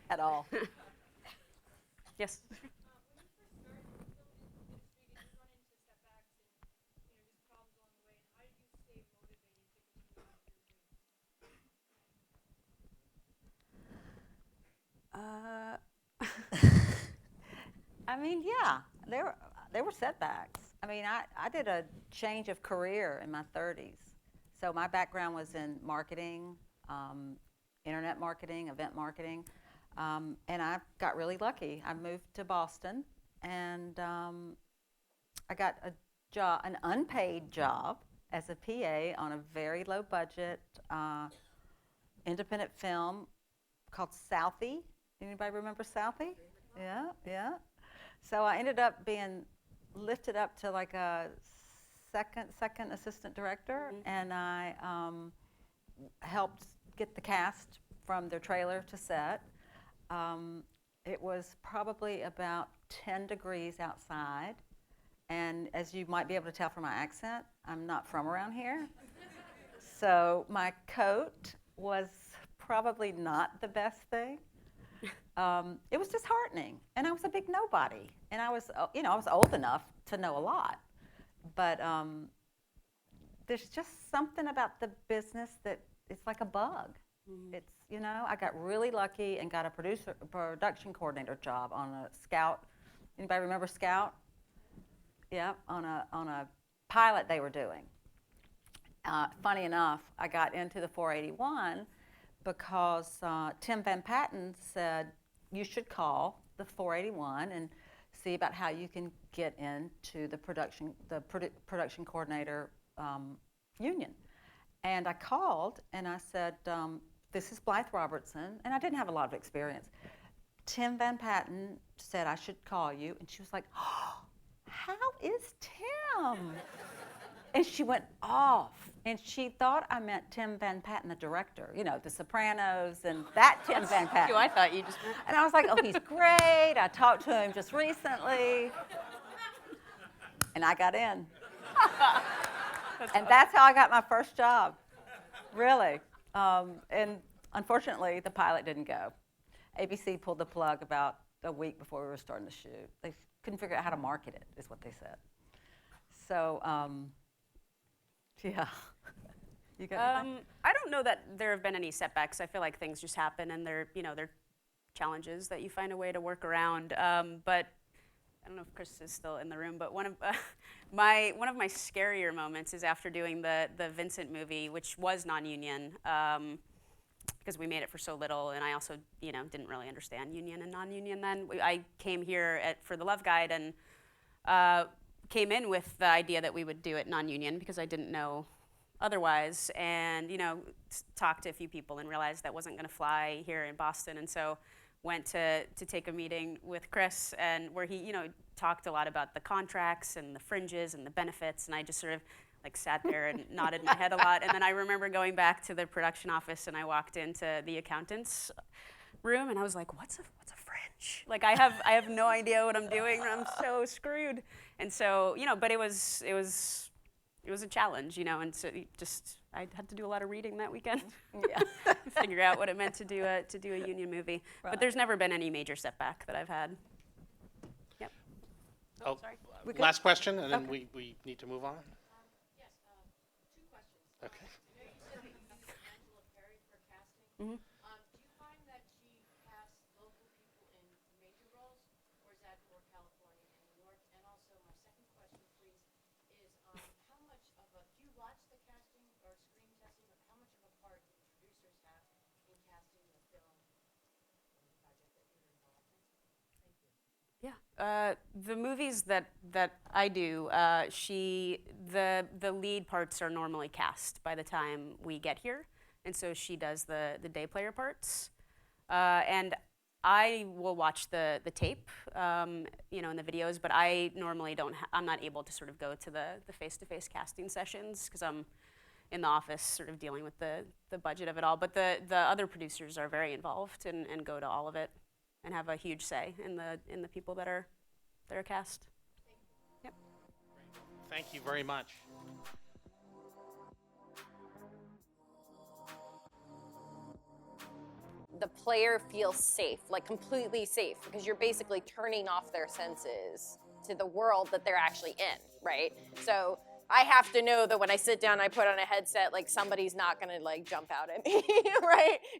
[SPEAKER 1] At all.
[SPEAKER 15] Yes.
[SPEAKER 1] I mean, yeah, there were setbacks. I mean, I did a change of career in my 30s. So my background was in marketing, internet marketing, event marketing, and I got really lucky. I moved to Boston, and I got a job, an unpaid job as a PA on a very low budget independent film called Southie. Anybody remember Southie? Yeah, yeah. So I ended up being lifted up to like a second assistant director, and I helped get the cast from their trailer to set. It was probably about 10 degrees outside, and as you might be able to tell from my accent, I'm not from around here. So my coat was probably not the best thing. It was disheartening, and I was a big nobody, and I was, you know, I was old enough to know a lot, but there's just something about the business that it's like a bug. It's, you know, I got really lucky and got a production coordinator job on a Scout. Anybody remember Scout? Yeah, on a pilot they were doing. Funny enough, I got into the 481 because Tim Van Patten said, you should call the 481 and see about how you can get into the production coordinator union. And I called and I said, this is Blythe Robertson, and I didn't have a lot of experience. Tim Van Patten said I should call you, and she was like, oh, how is Tim? And she went off, and she thought I meant Tim Van Patten, the director, you know, The Sopranos, and that Tim Van Patten.
[SPEAKER 15] I thought you just...
[SPEAKER 1] And I was like, oh, he's great. I talked to him just recently. And I got in. And that's how I got my first job, really. And unfortunately, the pilot didn't go. ABC pulled the plug about a week before we were starting to shoot. They couldn't figure out how to market it, is what they said. So, yeah. You got anything?
[SPEAKER 15] I don't know that there have been any setbacks. I feel like things just happen, and they're challenges that you find a way to work around. But I don't know if Chris is still in the room, but one of my scarier moments is after doing the Vincent movie, which was non-union, because we made it for so little, and I also didn't really understand union and non-union then. I came here for the Love Guide and came in with the idea that we would do it non-union because I didn't know otherwise, and talked to a few people and realized that wasn't going to fly here in Boston, and so went to take a meeting with Chris, and where he talked a lot about the contracts and the fringes and the benefits, and I just sort of sat there and nodded my head a lot. And then I remember going back to the production office, and I walked into the accountant's room, and I was like, what's a fringe? I have no idea what I'm doing, and I'm so screwed. And so but it was a challenge, and so I had to do a lot of reading that weekend.
[SPEAKER 1] Yeah.
[SPEAKER 15] Figure out what it meant to do a union movie. Right. But there's never been any major setback that I've had. Yep.
[SPEAKER 3] Oh,
[SPEAKER 15] sorry.
[SPEAKER 3] Last question, and then we need to move on.
[SPEAKER 20] Yes, 2 questions.
[SPEAKER 3] Okay.
[SPEAKER 20] I know you said that you used Angela Perry for casting.
[SPEAKER 15] Mm-hmm.
[SPEAKER 20] Do you find that she casts local people in major roles, or is that more California and New York? And also, my second question, please, is how much of a, do you watch the casting or screen testing, or how much of a part do producers have in casting the film project that you're involved in? Thank you.
[SPEAKER 15] Yeah, the movies that I do, the lead parts are normally cast by the time we get here, and so she does the day player parts. And I will watch the tape, you know, and the videos, but I normally I'm not able to sort of go to the face-to-face casting sessions because I'm in the office sort of dealing with the budget of it all. But the other producers are very involved and go to all of it and have a huge say in the people that are cast. Yep.
[SPEAKER 3] Thank you very much.
[SPEAKER 21] The player feels safe, like completely safe, because you're basically turning off their senses to the world that they're actually in, right? So I have to know that when I sit down, I put on a headset, like somebody's not gonna like jump out at me, right?